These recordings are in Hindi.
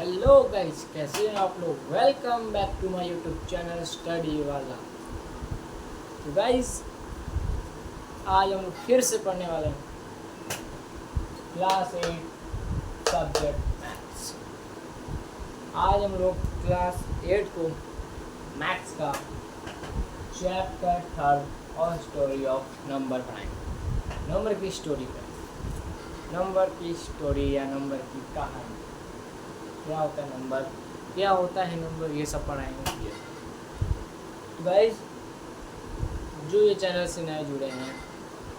हेलो गाइस, कैसे हैं आप लोग। Welcome back to my YouTube channel study वाला। तो गाइस, आज हम लोग फिर से पढ़ने वाले हैं क्लास 8 सब्जेक्ट मैथ्स। आज हम लोग क्लास 8 को मैथ्स का चैप्टर 3 और स्टोरी ऑफ नंबर पढ़ाएंगे। नंबर की स्टोरी पर, नंबर की स्टोरी या नंबर की कहानी, क्या होता है नंबर, क्या होता है नंबर, ये सब पढ़ाएंगे। तो गाइस, जो ये चैनल से नए जुड़े हैं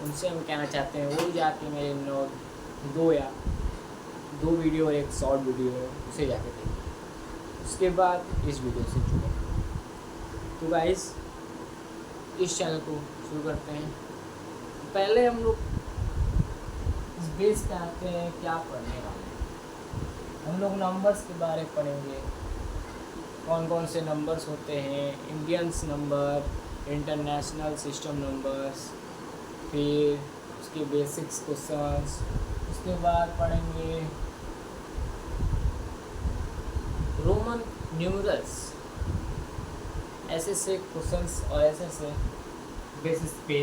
उनसे हम कहना चाहते हैं वो जाके मेरे दो वीडियो और एक शॉर्ट वीडियो है उसे जाके देखें, उसके बाद इस वीडियो से जुड़ें। तो गाइस, इस चैनल को शुरू करते हैं। पहले हम लोग इस बेस पे आते हैं क्या पढ़ने वाले हैं। हम लोग नंबर्स के बारे में पढ़ेंगे, कौन कौन से नंबर्स होते हैं, Indians number, international system numbers, फिर उसके बेसिक्स क्वेश्चंस। उसके बाद पढ़ेंगे रोमन न्यूमरल्स। ऐसे से क्वेश्चंस और ऐसे बेसिस पे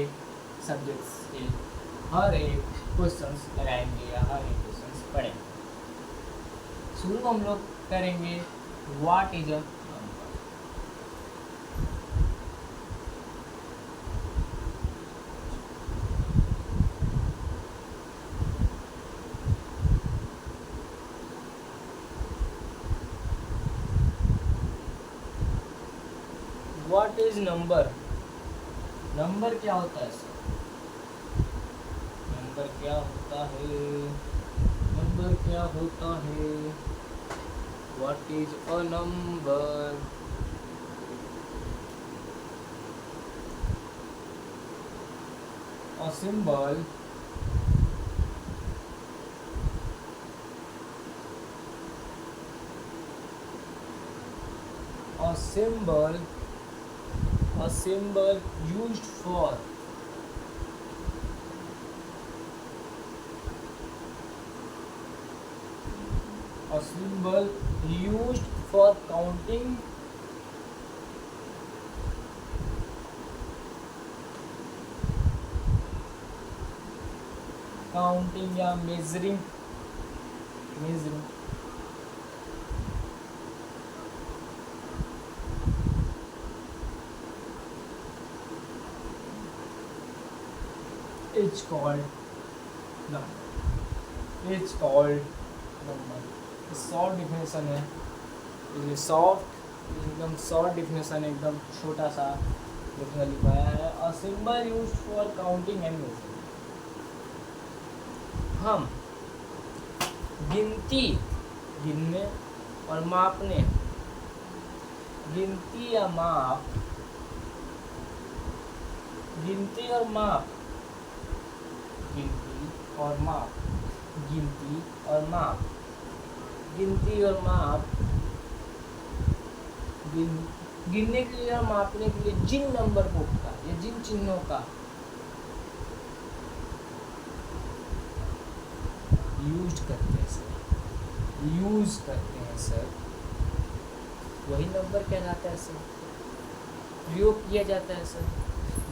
सब्जेक्ट्स के हर एक क्वेश्चंस लगाएंगे या हर एक क्वेश्चंस पढ़ेंगे। शुरू हम लोग करेंगे what is a what is number. Number क्या होता है सर? नंबर क्या होता है? नंबर क्या होता है? What is a number? A symbol a symbol a symbol used for a symbol used for counting या measuring it's called number। it's called number। Short definition है, ये सॉफ्ट एकदम शॉर्ट डिफिनेशन, एकदम छोटा सा डिफिनेशन लिखवाया है। A symbol used for counting and measuring. हम गिनने और मापने, गिनती या माप, गिनती और माप, गिनती और माप, गिनती और माप, गिनती और माप, गिनने के लिए और मापने के लिए जिन नंबर को का या जिन चिन्हों का यूज करते हैं सर, वही नंबर कहलाता है सर, प्रयोग किया जाता है सर।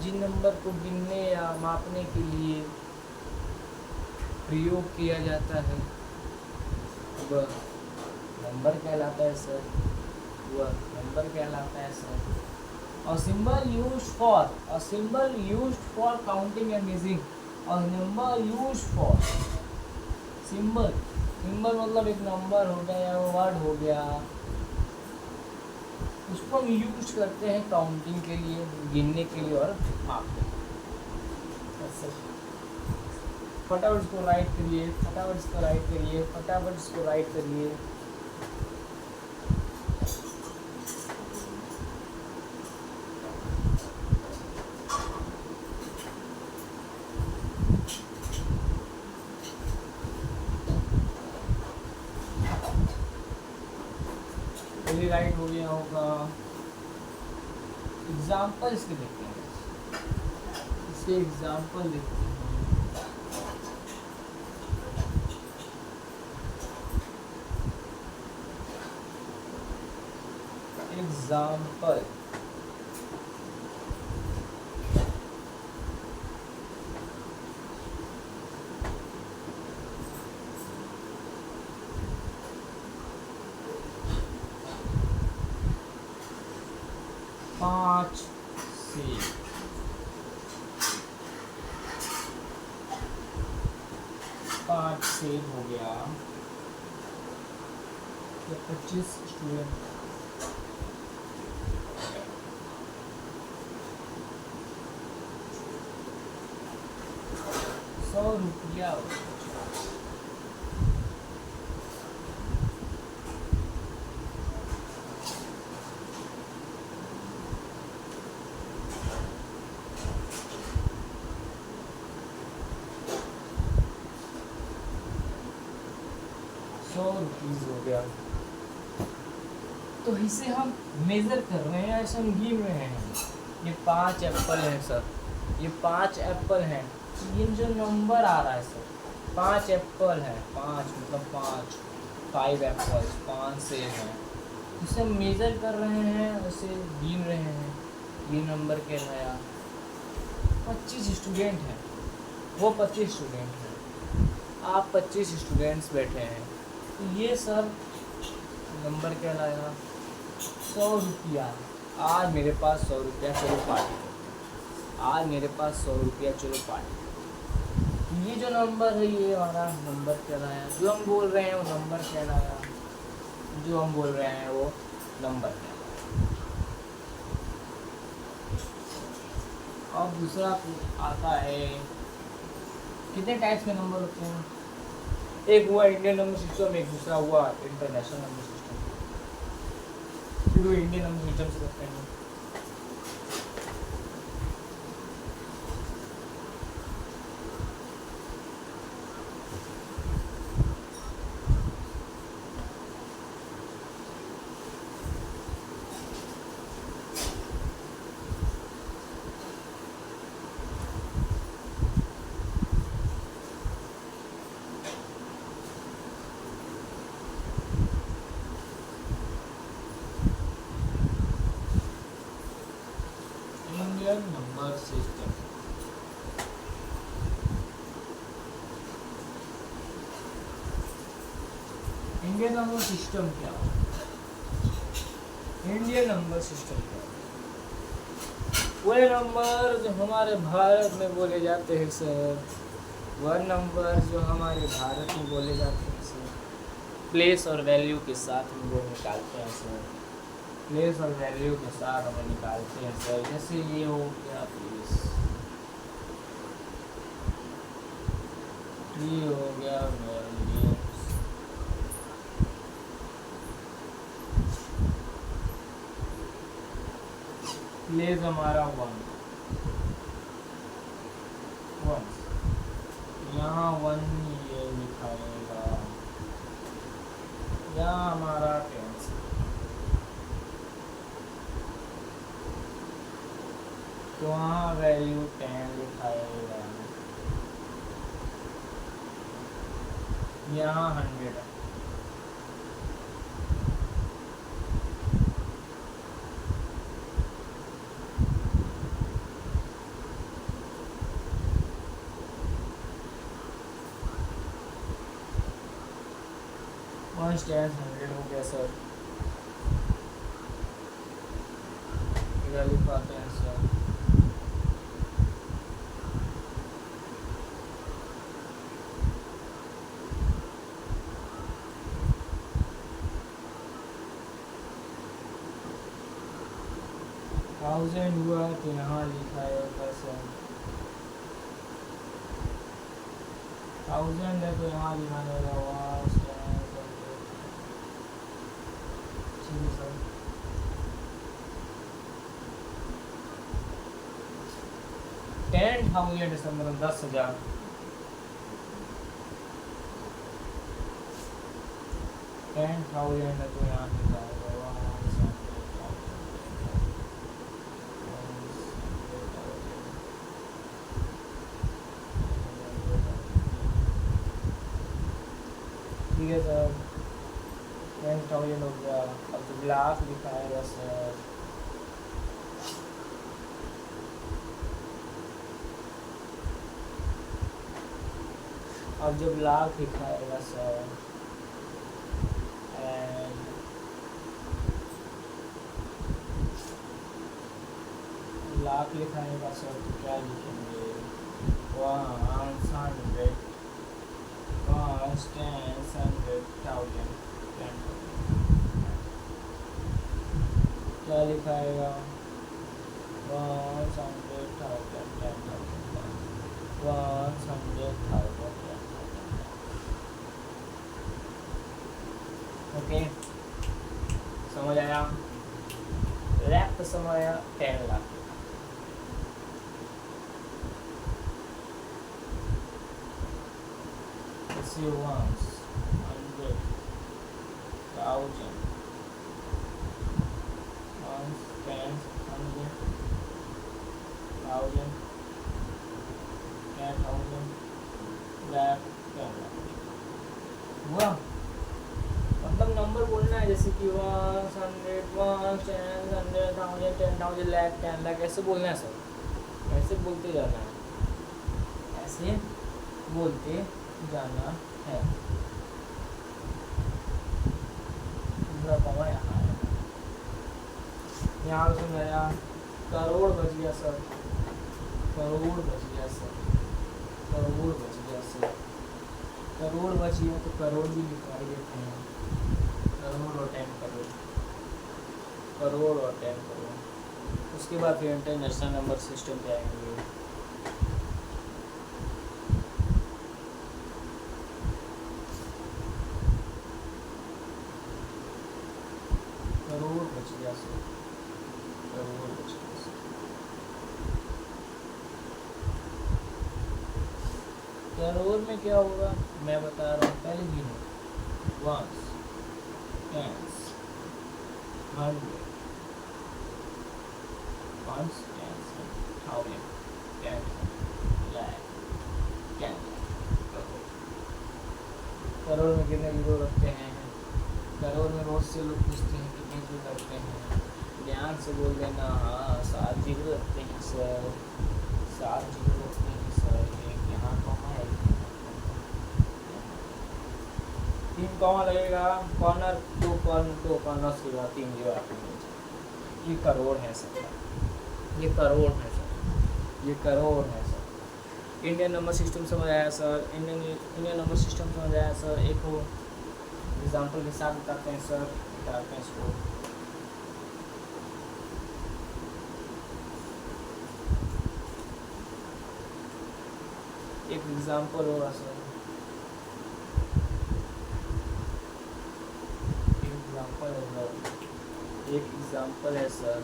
जिन नंबर को गिनने या मापने के लिए प्रयोग किया जाता है वह नंबर कहलाता है सर, वह नंबर कहलाता है sir. A symbol used for counting and measuring। A number used for symbol मतलब एक नंबर हो गया या वर्ड हो गया, उसको हम यूज करते हैं काउंटिंग के लिए, गिनने के लिए और मापने के लिए। फटाफट इसको राइट करिए, फटाफट इसको राइट करिए, फटाफट इसको राइट करिए। राइट हो गया होगा। एग्जाम्पल इसके देखते हैं, इसके एग्जाम्पल देखते हैं। एग्जाम्पल पाँच सेब, 5 सेब हो गया, 25 स्टूडेंट, 100 रुपया। 100 रुपीज़ हो गया। तो इसे हम मेज़र कर रहे हैं, ऐसे हम गिन रहे हैं। ये 5 एप्पल हैं सर, ये 5 एप्पल हैं। ये जो नंबर आ रहा है सर, 5 एप्पल हैं, 5 मतलब 5 एप्पल्स, 5 सेब हैं। इसे हम मेज़र कर रहे हैं, उसे गिन रहे हैं। ये नंबर कहलाया। 25 स्टूडेंट हैं, वो 25 स्टूडेंट हैं, आप 25 स्टूडेंट्स बैठे हैं। तो ये सर नंबर कहलाया 100 रुपया। आज मेरे पास 100 रुपया, चलो पार्टी करते हैं। आज मेरे पास 100 रुपया, चलो पार्टी। ये जो नंबर है ये हमारा नंबर कहलाया। जो हम बोल रहे हैं वो नंबर कहलाया। जो हम बोल रहे हैं वो नंबर कहलाया। अब दूसरा आता है, कितने टाइप्स के नंबर होते हैं? एक हुआ इंडियन नंबर सिस्टम, एक दूसरा हुआ इंटरनेशनल नंबर सिस्टम। शुरू इंडियन नंबर सिस्टम से करते हैं। Indian number system. Indian number system क्या है? इंडियन नंबर सिस्टम क्या है? वह नंबर जो हमारे भारत में बोले जाते हैं सर, वह नंबर जो हमारे भारत में बोले जाते हैं सर, प्लेस और वैल्यू के साथ हम वो निकालते हैं सर। प्लेस और वैल्यू के साथ हम निकालते हैं सर। जैसे ये हो गया प्लेस, ये हो गया वैल्यू। प्लेस हमारा 1, यहाँ 1 ये लिखाएगा, यहाँ हमारा 10, तो वहाँ वैल्यू 10 लिखाएगा, यहाँ 100 है। वन स्टैंड 100 हो गया सर। इधर लिखवाते हैं सर। थाउजेंड हुआ तो यहाँ लिखाएगा सर। 1000 है तो यहाँ लिखाएगा 1 सर। 10,000 सर, मतलब 10,000। 10,000 है तो यहाँ लिखाएगा 1 ठीक है सर। 10,000 हो गया। अब जब लाख दिखाएगा सर, अब जब लाख दिखाएगा सर एंड लाख लिखाएगा सर तो क्या लिखेंगे? 100 100,000 क्या लिखाएगा? 100,000 100,000 ओके, समझ आया? लैख तो समझ आया, 10 lakh. See once 100,000 once 10,000 10,000 lakh 10 lakh हुआ। मतलब नंबर बोलना है जैसे कि 100,000 10,000 लाख 10 लाख ऐसे बोलना है सर, ऐसे बोलते जाना है, ऐसे बोलते जाना है। दूसरा कौन यहाँ है? यहाँ से मेरा करोड़ बच गया सर, करोड़ बच गया सर, करोड़ बच गया सर, करोड़ बच गया तो करोड़ भी निकाल देते हैं। करोड़ और 10 करोड़, करोड़ और 10 करोड़। उसके बाद फिर इंटरनेशनल नंबर सिस्टम पे आएंगे। करोड़ बच गया सर, करोड़ बच गया सर। करोड़ में क्या होगा मैं बता रहा हूँ, पहले गिनो। 1 10 100 1 10 1000 10 लाख 10 लाख। करोड़ में कितने जीरो रखते हैं? करोड़ में बहुत से लोग पूछते हैं कितने जीरो रखते हैं, ध्यान से बोल देना। हाँ 7 जीरो रखते हैं सर, 7 जीरो रखते हैं सर। एक यहाँ कॉमा है, 3 कॉमा लगेगा, कॉर्नर 2 कॉर्नर के बाद 3 जीरो रखेंगे। ये करोड़ है सर, ये करोड़ है सर, ये करोड़ है सर। इंडियन नंबर सिस्टम समझ आया सर? इंडियन नंबर सिस्टम समझ आया सर? एक हो एग्जाम्पल के साथ बताते हैं सर, बताते हैं इसको। एक एग्जाम्पल होगा सर, एक एग्जाम्पल है सर, एक एग्जाम्पल है सर।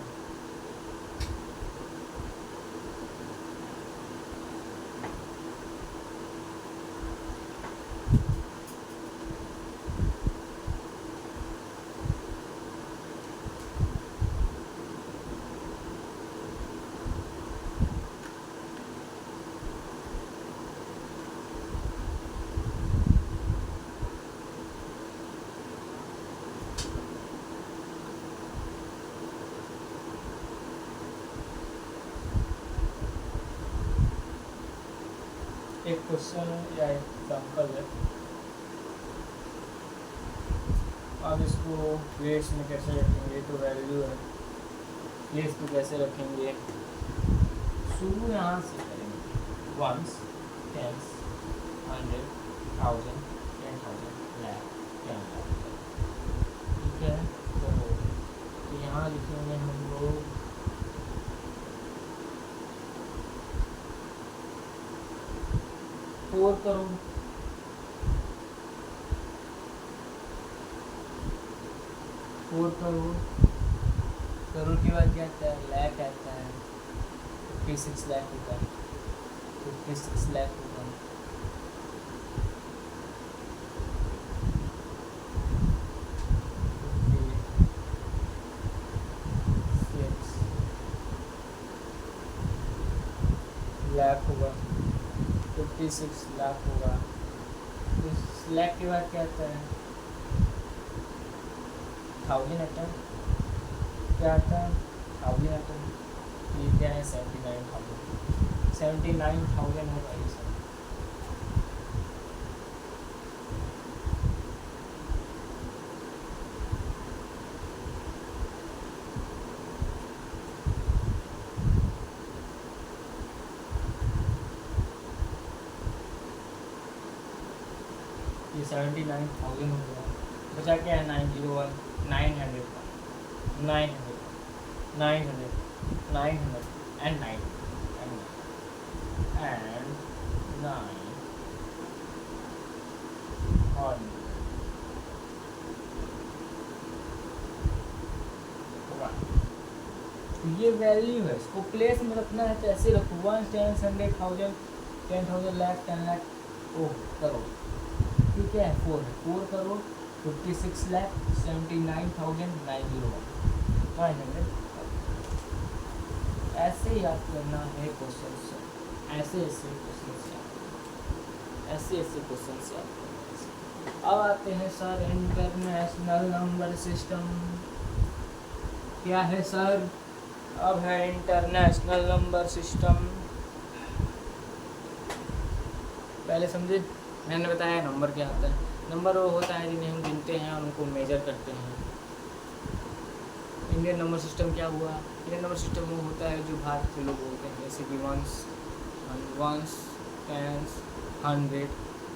एक क्वेश्चन या एग्जाम्पल है। अब इसको प्लेस में कैसे रखेंगे? तो वैल्यू है, प्लेस को कैसे रखेंगे? शुरू यहाँ से करेंगे, 1 10 100 1000 10,000 लाख 10 लाख, ठीक है। तो यहाँ लिखेंगे हम लोग 4 करोड़, 4 करोड़। करोड़ के बाद क्या आता है? लाख आता है, 56 लाख होगा, 56 लाख होगा। लाख होगा, 56 लाख होगा। इस लाख के बाद क्या आता है? 1000 एटम क्या आता है, 1000 एटम, ये क्या है 79,000, 79,000 होगा ये सब। ये 79,000 हो गया, बचा क्या है 901, 900 का, 900, 900, 900 एंड 9 एंड 9 और ये वैल्यू है, इसको प्लेस में रखना है तो ऐसे रखो 1 10 100 1000 10,000 लाख 10 लाख, ओह करोड़, ये क्या है 4 है, 4 करोड़ 56,79,901 ऐसे याद करना है क्वेश्चन से, ऐसे क्वेश्चन से याद करना। अब आते हैं सर इंटरनेशनल नंबर सिस्टम, क्या है सर, अब है इंटरनेशनल नंबर सिस्टम। पहले समझे, मैंने बताया नंबर क्या होता है, नंबर वो होता है जिन्हें हम गिनते हैं और उनको मेजर करते हैं। इंडियन नंबर सिस्टम क्या हुआ, इंडियन नंबर सिस्टम वो होता है जो भारत के लोग बोलते हैं, जैसे कि ones, tens, 100,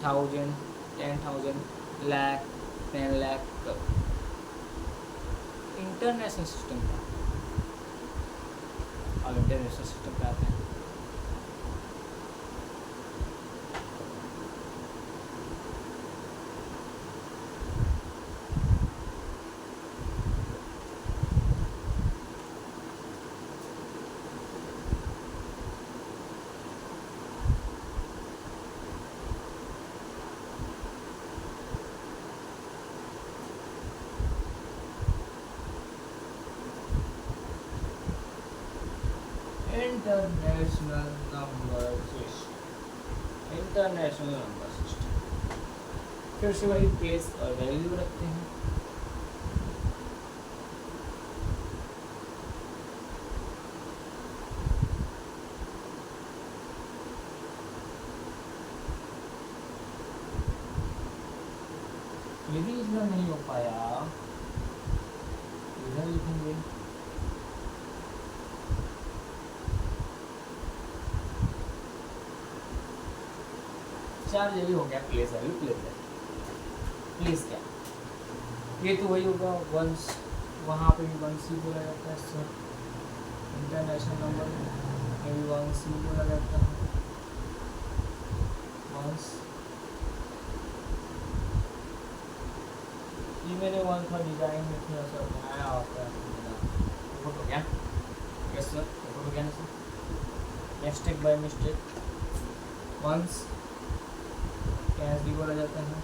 1000, 10,000, lakh, 10 lakh. International system का, और इंटरनेशनल सिस्टम पे आते हैं। International number system, international number system फिर से वही प्लेस और वैल्यू रखते हैं। यदि इसमें नहीं हो पाया इधर लिखेंगे, चार जगह हो गया प्लेस वैल्यू, प्लेस क्या, ये तो वही होगा वंस, वहाँ पे भी वंस ही बोला जाता है सर, इंटरनेशनल नंबर में भी वंस ही बोला जाता है, वंस। ये मैंने वन था डिजाइन में थोड़ा सा बनाया होता है, फोटो क्या, यस सर फोटो क्या sir, mistake by mistake. Once कैंस भी बोला जाता है,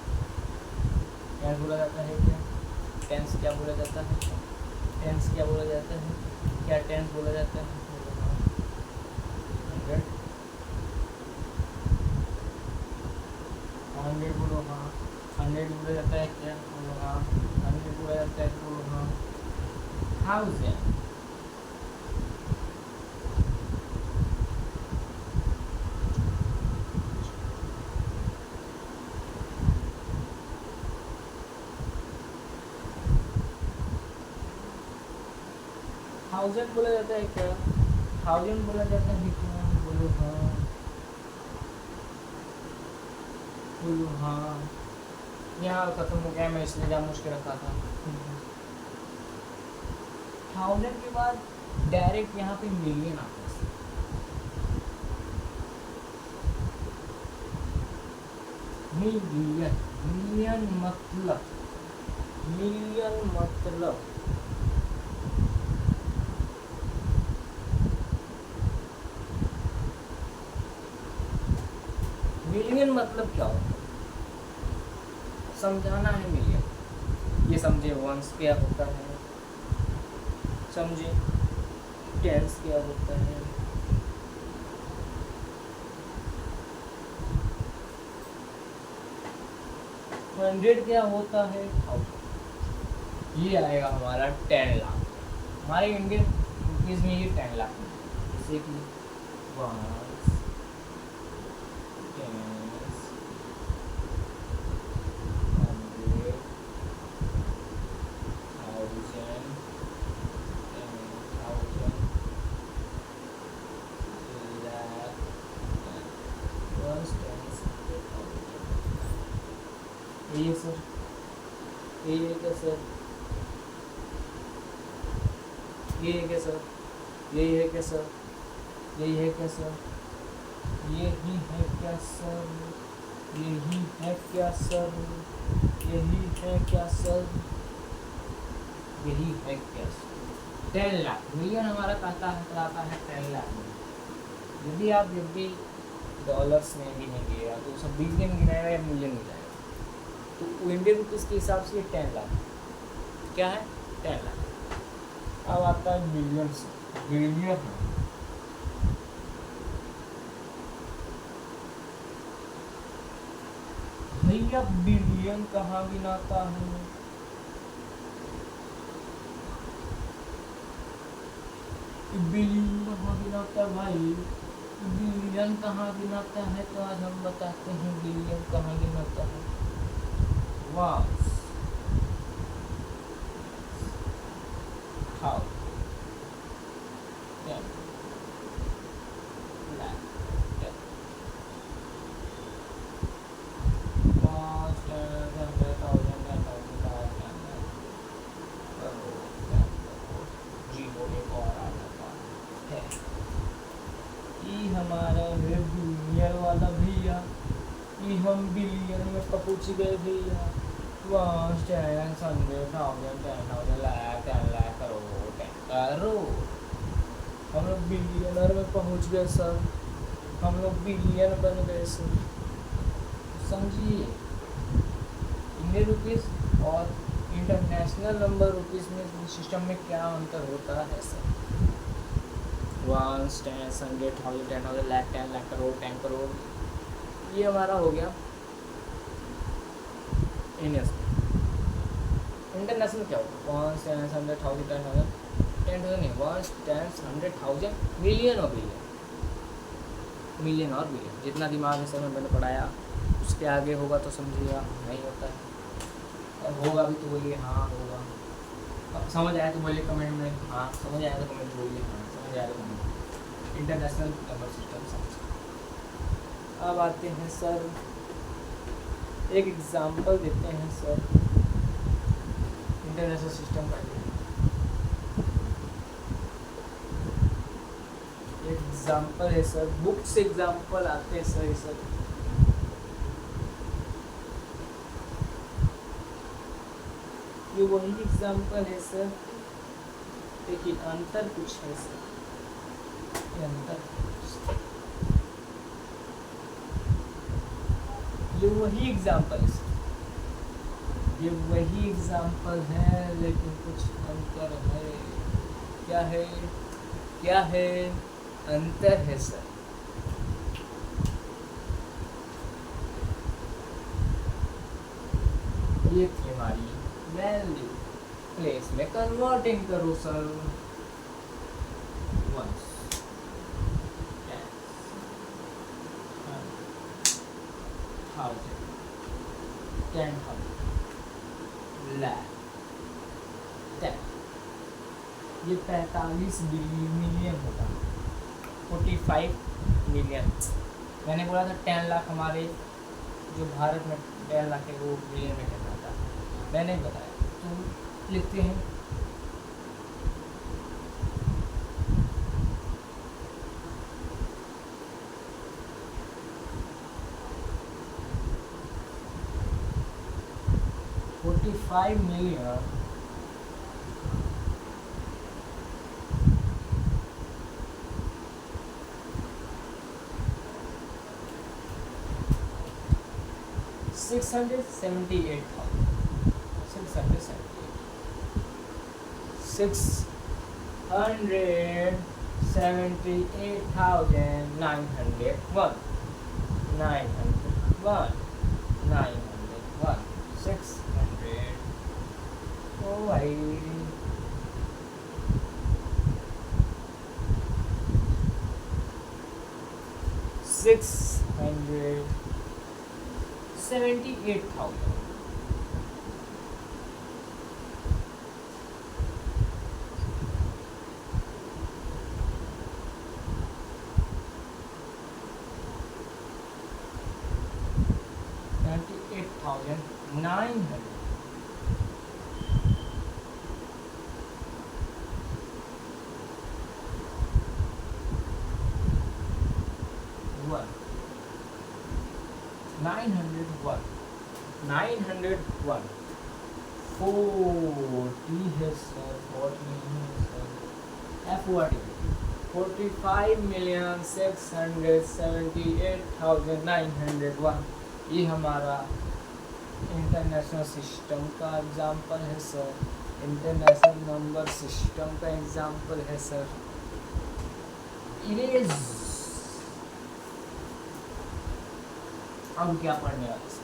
कैंस बोला जाता है क्या, टेंस क्या बोला जाता है, टेंस क्या बोला जाता है, क्या टेंस बोला जाता है, 100 बोलो हाँ, 100 बोला जाता है क्या, बोलो हाँ, 100 बोला जाता है बोलो हाँ, 1000 1000 बोला जाता है क्या, 1000 बोला जाता है क्या, बोलो हाँ, बोलो हाँ। यहाँ खत्म हो गया, मैं इसलिए जहाँ मुश्किल रखा था। 1000 के बाद डायरेक्ट यहाँ पे मिलियन आता है, मिलियन, मिलियन मतलब, मिलियन मतलब मिलियन मतलब क्या होता है, समझाना है मिलियन। ये समझे वंस क्या होता है, समझे टेंस क्या होता है, हंड्रेड क्या होता है, 1000। ये आएगा हमारा 10 लाख। हमारे इंडियन रुपीज़ में ये 10 लाख, जैसे कि 100, 10, 1000, 10,000, 1,000, ये सर, ये क्या सर, ये है क्या सर, यही है क्या सर, यही है क्या सर, यही है क्या सर, यही है क्या सर, यही है क्या सर, यही है क्या सर। 10 लाख मिलियन हमारा कहलाता है 10 लाख में। यदि आप जब भी डॉलर्स में गिनेंगे या तो सब बिलियन गिनाएगा या मिलियन गिनाएगा, तो इंडियन रुपीज़ के हिसाब से ये 10 लाख क्या है, 10 लाख। अब आता है बिलियन से, बिलियन भैया, बिलियन कहाँ गिनाता है, बिलियन कहाँ गिनाता है भाई, बिलियन कहाँ गिनाता है, तो आज हम बताते हैं बिलियन कहाँ गिनाता है। वाह, how ten lakh, 10 पाँच 10, 100,000, 10,000, 10 करोड़, 10 करोड़, जीरो एक और आ जाता है। ये हमारा है बिलियन वाला भैया, ये हम बिलियन में पहुँच गए भैया। 1, 10, 100,000, 10,000, लाख, 10 लाख, करोड़, 10 करोड़। हम लोग बिलियनर में पहुंच गए सर, हम लोग बिलियन बन गए सर। समझिए, इंडियन रुपीज़ और इंटरनेशनल नंबर रुपीज़ में सिस्टम में क्या अंतर होता है सर। 1, 10, 100,000, 10,000, लाख, 10 लाख, करोड़, 10 करोड़, ये हमारा हो गया इंडियन। इंटरनेशनल क्या होगा, 1, 10, 100,000, 10,000, 10,000 नहीं, 1, 10, 100,000, मिलियन और बिलियन, मिलियन और बिलियन। जितना दिमाग है सर मैंने पढ़ाया, उसके आगे होगा तो समझिएगा नहीं होता है, और होगा भी तो बोलिए हाँ होगा। अब समझ आया तो बोलिए कमेंट में हाँ, समझ आया तो कमेंट बोलिए हाँ, समझ आया तो कमेंट। इंटरनेशनल नंबर सिस्टम समझ। अब आते हैं सर, एक एग्जांपल देते हैं सर इंटरनेशनल सिस्टम का। एग्जाम्पल है सर, बुक से एग्जाम्पल आते हैं सर, ये सब ये वही एग्जाम्पल है सर, लेकिन अंतर कुछ है सर, ये अंतर, ये वही एग्जाम्पल है सर, ये वही एग्जाम्पल है लेकिन कुछ अंतर है। क्या है, क्या है, अंतर है सर। ये थी हमारी वैल्यू, प्लेस में कन्वर्टिंग करो सर। 1, 10, 100,000, 10,000, लाख, 10, ये 45 मिलियन होगा, 45 मिलियन। मैंने बोला था 10 लाख हमारे जो भारत में 10 लाख है वो मिलियन में कितना था, मैंने बताया। तो लिखते हैं $45 million $678,901, भाई। 678,000। 98,900। वन 901। 901। 40 है सर, 40 नहीं है सर। F40 45,678,901। ये हमारा इंटरनेशनल सिस्टम का एग्जाम्पल है सर, इंटरनेशनल नंबर सिस्टम का एग्जाम्पल है सर। इरेज। अब क्या पढ़ने वाले सर?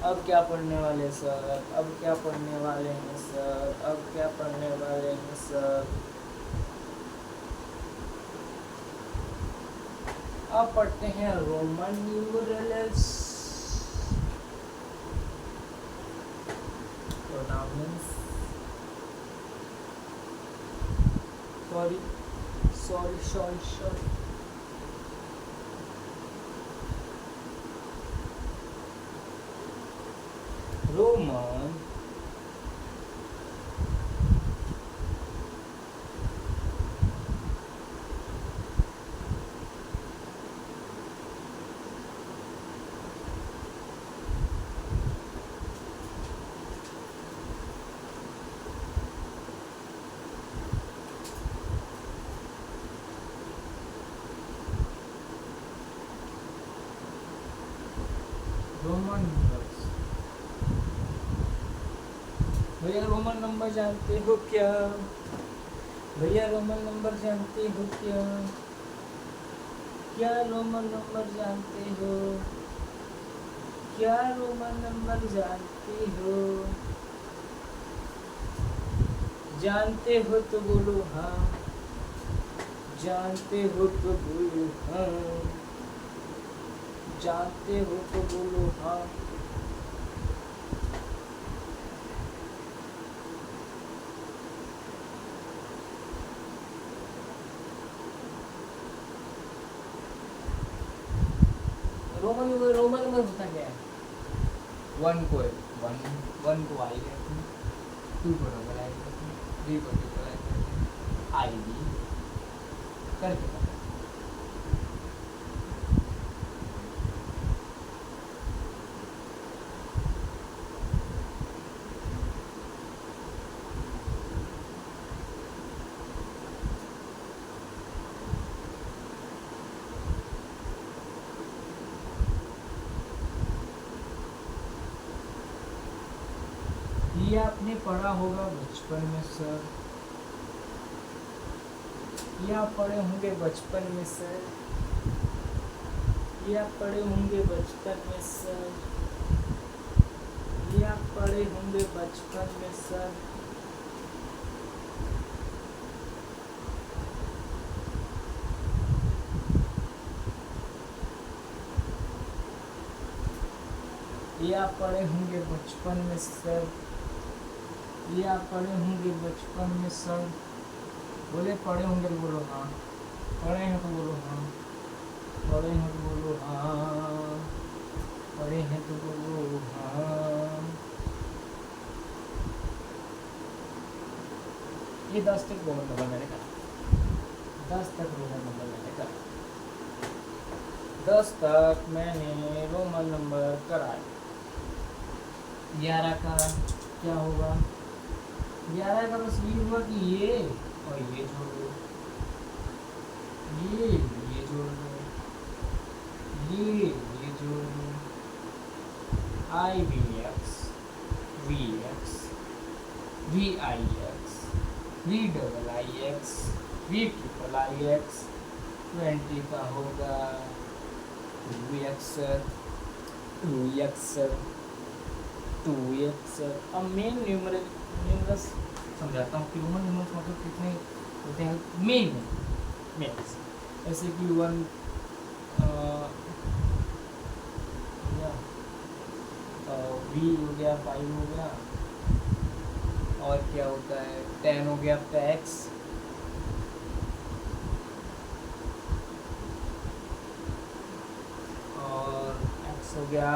अब क्या पढ़ने वाले सर? अब क्या पढ़ने वाले हैं सर? अब क्या पढ़ने वाले हैं सर? अब पढ़ते हैं Roman numerals, pronounce. Sorry sorry sorry sorry. Roman Roman numbers. भैया रोमन नंबर जानते हो क्या? भैया रोमन नंबर जानते हो क्या? क्या रोमन नंबर जानते हो? क्या रोमन नंबर जानते हो? जानते हो तो बोलो हाँ, जानते हो तो बोलो हाँ, जानते हो तो बोलो हाँ। रोमन नंबर होता क्या है? वन को वन, वन को आई कहते हैं, टू को डबल आई कहते हैं, थ्री को ट्रिपल आई कहते हैं, आई डी करके पता। ये आपने पढ़ा होगा बचपन में सर, ये आप पढ़े होंगे बचपन में सर, ये आप पढ़े होंगे बचपन में सर, ये आप पढ़े होंगे बचपन में सर। ये आप पढ़े होंगे बचपन में सर, ये आप पढ़े होंगे बचपन में सर। बोले पढ़े होंगे तो बोलो हाँ, पढ़े हैं तो बोलो हाँ, पढ़े हैं तो बोलो हाँ, पढ़े हैं तो बोलो हाँ। ये 10 तक रोमन नंबर मैंने कहा, 10 तक रोमन नंबर मैंने कहा, 10 तक मैंने रोमन नंबर कराए। 11 का क्या होगा? 11 का बस ये हुआ कि ये और ये जोड़ दो, ये जोड़ दो, ये जोड़ दो। I V X, V X, V I X, V double I X, V triple I X. 20 का होगा 2x, 2x, 2x। अब मेन न्यूमरल न्यूमरल्स समझाता हूँ कि रोमन न्यूमरल्स मतलब कितने होते हैं मेन मेन्स, जैसे कि 1 V हो गया, 5 हो गया, और क्या होता है 10 हो गया आपका X, और X हो गया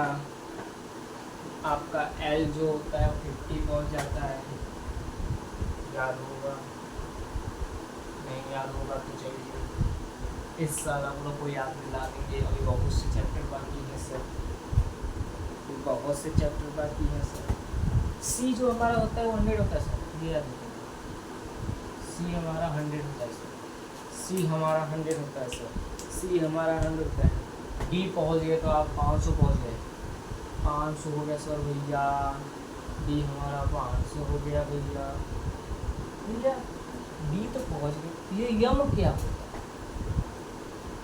आपका L जो होता है 50 पहुंच जाता है। याद होगा, नहीं याद होगा तो चलिए इस साल हम लोग को याद दिला देंगे, अभी बहुत से चैप्टर बाकी है सर, बहुत से चैप्टर बाकी है सर। C जो हमारा होता है वो 100 होता है सर, ये याद रखिएगा। C हमारा 100 होता है सर, C हमारा 100 होता है सर, C हमारा 100 होता है। D पहुँच गए तो आप 500 पहुँच गए, 500 हो गया सर भैया, D हमारा 500 हो गया भैया, भैया D तो पहुँच गए। ये यम क्या होता है?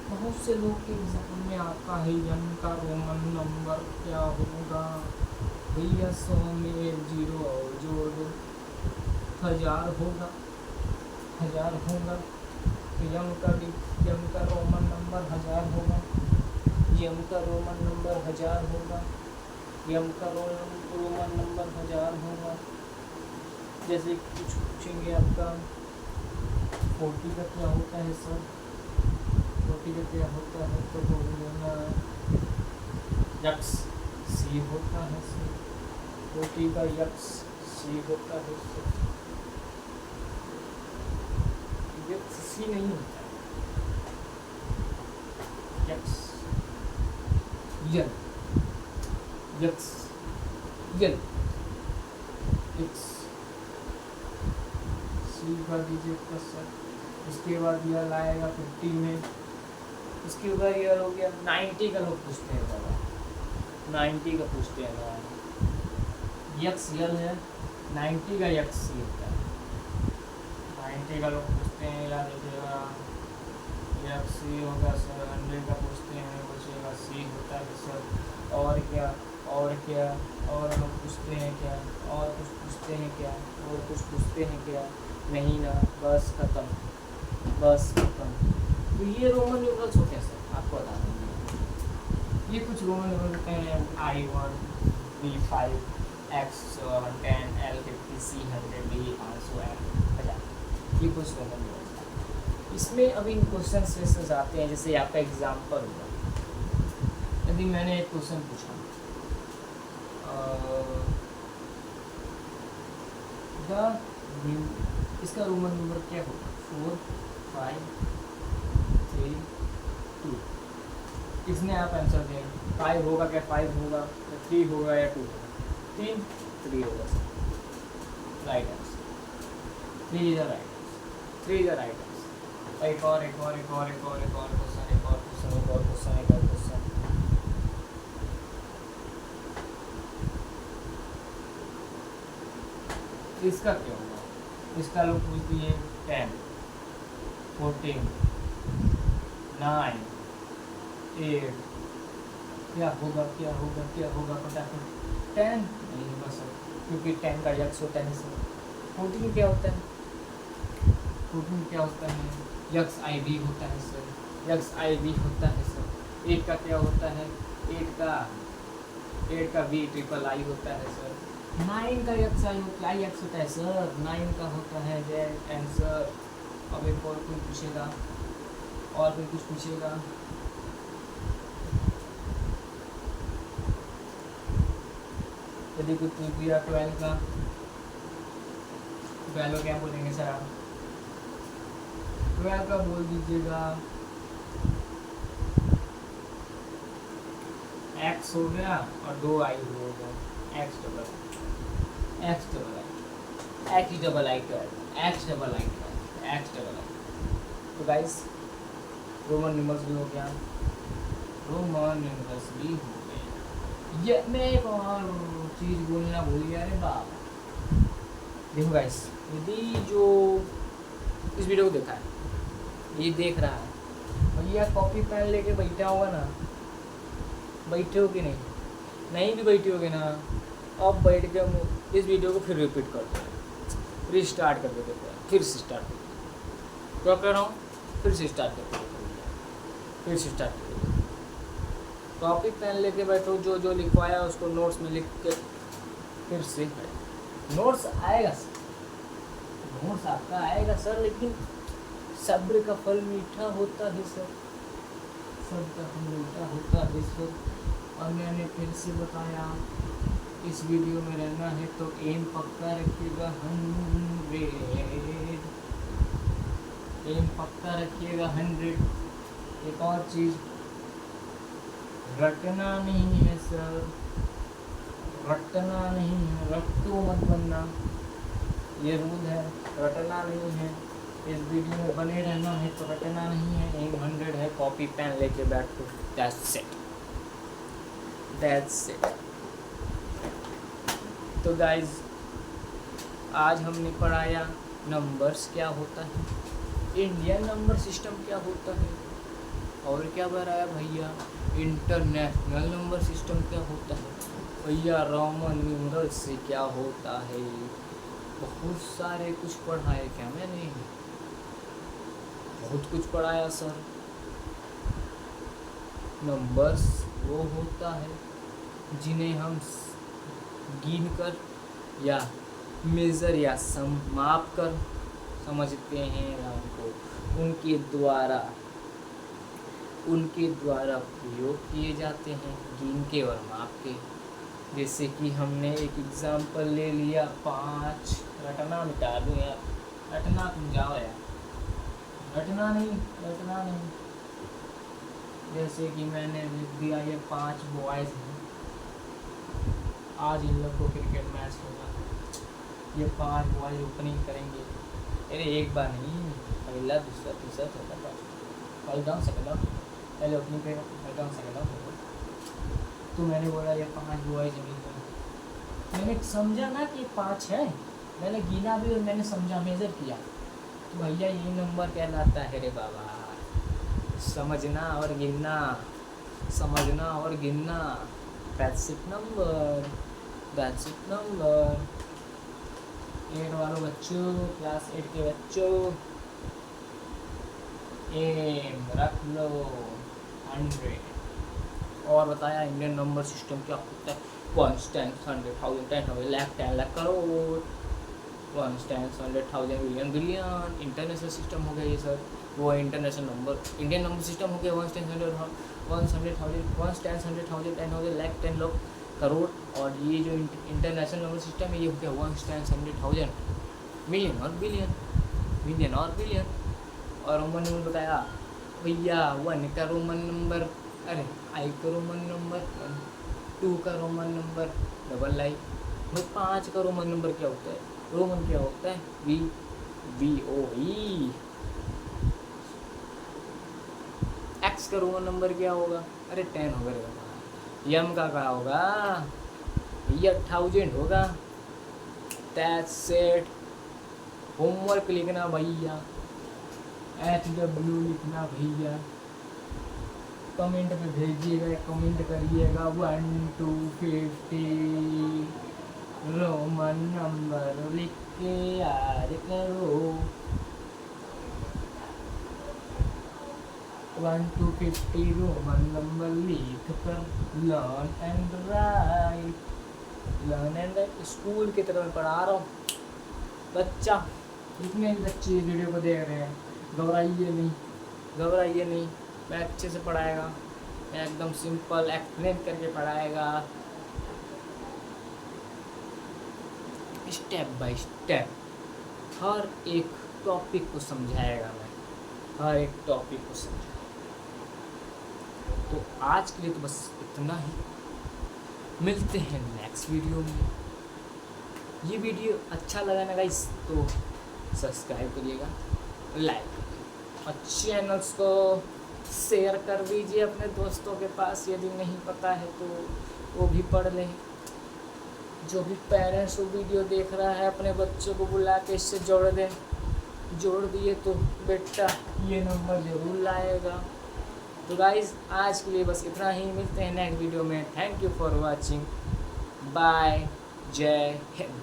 बहुत से लोग के एग्जाम में आता है यम का रोमन नंबर क्या होगा भैया, 100 में 1 0 और जोड़ दो, 1000 होगा, 1000 होगा तो यम का रोमन नंबर 1000 होगा, यम का रोमन नंबर 1000 होगा, यम का रोमन नंबर 1000 होगा। जैसे कुछ पूछेंगे आपका 40 का क्या होता है सर, 40 का क्या होता है तो बोल देना यक्स C होता है सर, 40 का यक्स C होता है सर, यक्स C नहीं होता है, यक्स यल, यक्स यल, यक्स C कर दीजिए प्लस सर। इसके बाद यह लाएगा 50 में, इसके ऊपर यह हो गया 90 का लोग पूछते हैं बाबा, 90 का पूछते हैं ना, यक्स यल है, 90 का यक्स C होता है, 90 का लोग पूछते हैं, याद रखिएगा यक्स C होगा सर, 100 का पूछते हैं बचेगा C होता है सर। और क्या और क्या और लोग पूछते हैं क्या, और कुछ पूछते हैं क्या, और कुछ पूछते हैं क्या, नहीं ना, बस ख़त्म, बस ख़त्म। तो ये रोमन न्यूमरल्स होते हैं सर, आपको बता देंगे। ये कुछ रोमन न्यूमरल्स होते हैं I1 V5 X10 L50 C100 B500 L1000, ये कुछ रोमन न्यूमरल्स हैं। इसमें अभी क्वेश्चन सेशंस आते हैं, जैसे आपका एग्जाम्पल होगा, यदि मैंने एक क्वेश्चन पूछा इसका रोमन नंबर क्या होगा, 4 5 3 2, इसमें आप आंसर दें, 5 होगा क्या, 5 होगा या 3 होगा या 2 होगा, 3 होगा sir, right answer, 3 is the right answer, 3 is the right answer. एक और क्वेश्चन, इसका क्या होगा, इसका लोग पूछती है 10 14 9 8, क्या होगा फटाफट, 10 नहीं होगा सर, क्योंकि 10 का यक्स होता है सर। 14 क्या होता है, 14 क्या होता है, यक्स IV होता है सर, यक्स IV होता है सर। 8 का क्या होता है, 8 का VIII होता है सर। 9 का यक्स होता है सर, 9 का होता है दैट आंसर। अब एक और कोई पूछेगा, और कोई कुछ पूछेगा, यदि कुछ पूछ दिया 12 का, 12 क्या बोलेंगे सर आप, 12 का बोल दीजिएगा X हो गया और 2 I हो गया, X डबल I। तो गाइस रोमन न्यूमरल्स भी हो गया, ये मैं एक और चीज़ बोलना भूल गया, अरे बाप। देखो गाइस, यदि जो इस वीडियो को देखा है, ये देख रहा है भैया, कॉपी पेन लेके बैठा होगा ना, बैठे हो कि नहीं भी बैठे होगे ना, अब बैठ के इस वीडियो को फिर रिपीट करते हैं, रिस्टार्ट कर देते थे, फिर से स्टार्ट कर देते। क्या कह रहा हूँ, फिर से स्टार्ट कर देते, फिर से स्टार्ट कर देते। कॉपी पेन लेके बैठो, जो जो लिखवाया उसको नोट्स में लिख के फिर से नोट्स आएगा सर, नोट्स आपका आएगा सर, लेकिन सब्र का फल मीठा होता है सर, सब्र का फल मीठा होता है सर। और मैंने फिर से बताया, इस वीडियो में रहना है तो एम पक्का रखिएगा 100, एम पक्का रखिएगा 100। एक और चीज़, रटना नहीं है सर, रटना नहीं है, रट्टू मत बनना, ये रूल है, रटना नहीं है। इस वीडियो में बने रहना है तो रटना नहीं है। एम 100 है, कॉपी पेन लेके बैठो, दैट्स इट, दैट्स इट। तो गाइज आज हमने पढ़ाया नंबर्स क्या होता है, इंडियन नंबर सिस्टम क्या होता है, और क्या बताया भैया इंटरनेशनल नंबर सिस्टम क्या होता है, भैया रोमन न्यूमरल से क्या होता है। बहुत सारे कुछ पढ़ाए क्या मैंने, बहुत कुछ पढ़ाया सर। नंबर्स वो होता है जिन्हें हम गिन कर या मेज़र या माप कर समझते हैं, हमको उनके द्वारा प्रयोग किए जाते हैं, गिन के और माप के। जैसे कि हमने एक एग्जांपल ले लिया 5, रटना मिटा दूँ यार, रटना तुम जाओ यार, रटना नहीं। जैसे कि मैंने लिख दिया ये 5 बॉयज़ हैं, आज इन लोग को क्रिकेट मैच होगा, ये 5 बॉयज़ ओपनिंग करेंगे। अरे एक बार नहीं, पहला दूसरा तीसरा चौथा फॉल डाउन सेकंड आउट, पहले ओपनिंग करेगा फॉल डाउन सेकंड आउट। तो मैंने बोला ये 5 बॉयज़ हैं, मैंने समझा ना कि 5 है, मैंने गिना भी और मैंने समझा, मेज़र किया, तो भैया ये नंबर कहलाता है रे बाबा। समझना और गिनना, समझना और गिनना, that's it number, that's it number. 8 वालों बच्चों, क्लास 8 के बच्चों, एम रख लो 100। और बताया इंडियन नंबर सिस्टम क्या होता है, 1 10 100 1000 10,000 lakh 10 lakh crore, 1 10 100 1000 billion billion. International system हो गया ये सर, वो international number, Indian number system हो गया 1 10 100 10,000 लाख 10 लाख करोड़। और ये जो इंटरनेशनल नंबर सिस्टम है ये हो गया 1 10 100,000 मिलियन और बिलियन, मिलियन और बिलियन। और रोमन नंबर बताया भैया 1 का रोमन नंबर, अरे आई का रोमन नंबर, 2 का रोमन नंबर डबल आई, भाई 5 का रोमन नंबर क्या होता है, रोमन क्या होता है VOE। एक्स का रोमन नंबर क्या होगा, अरे 10 होगा, यम का क्या होगा, ये 1000 होगा। That's it. होमवर्क लिखना भैया, HW लिखना भैया, कमेंट पे भेजिएगा, कमेंट करिएगा 1 to 50 रोमन नंबर लिख के याद करो, 1 to 50 रोमन नंबर लिख कर learn and right, learn and right. School की तरह पढ़ा रहा हूँ बच्चा, जितने भी बच्चे वीडियो को देख रहे हैं घबराइए नहीं, मैं अच्छे से पढ़ाएगा, मैं एकदम सिंपल एक्सप्लेन करके पढ़ाएगा, स्टेप बाय स्टेप हर एक टॉपिक को समझाएगा, मैं हर एक टॉपिक को समझाएगा। तो आज के लिए तो बस इतना ही, मिलते हैं नेक्स्ट वीडियो में। ये वीडियो अच्छा लगा ना गाइस तो सब्सक्राइब करिएगा, लाइक करिएगा और चैनल्स को शेयर कर दीजिए अपने दोस्तों के पास, यदि नहीं पता है तो वो भी पढ़ लें। जो भी पेरेंट्स वो वीडियो देख रहा है अपने बच्चों को बुला के इससे जोड़ दें, जोड़ दिए तो बेटा ये नंबर ज़रूर लाएगा। तो गाइज़ आज के लिए बस इतना ही, मिलते हैं नेक्स्ट वीडियो में। Thank you for watching, bye, जय हिंद।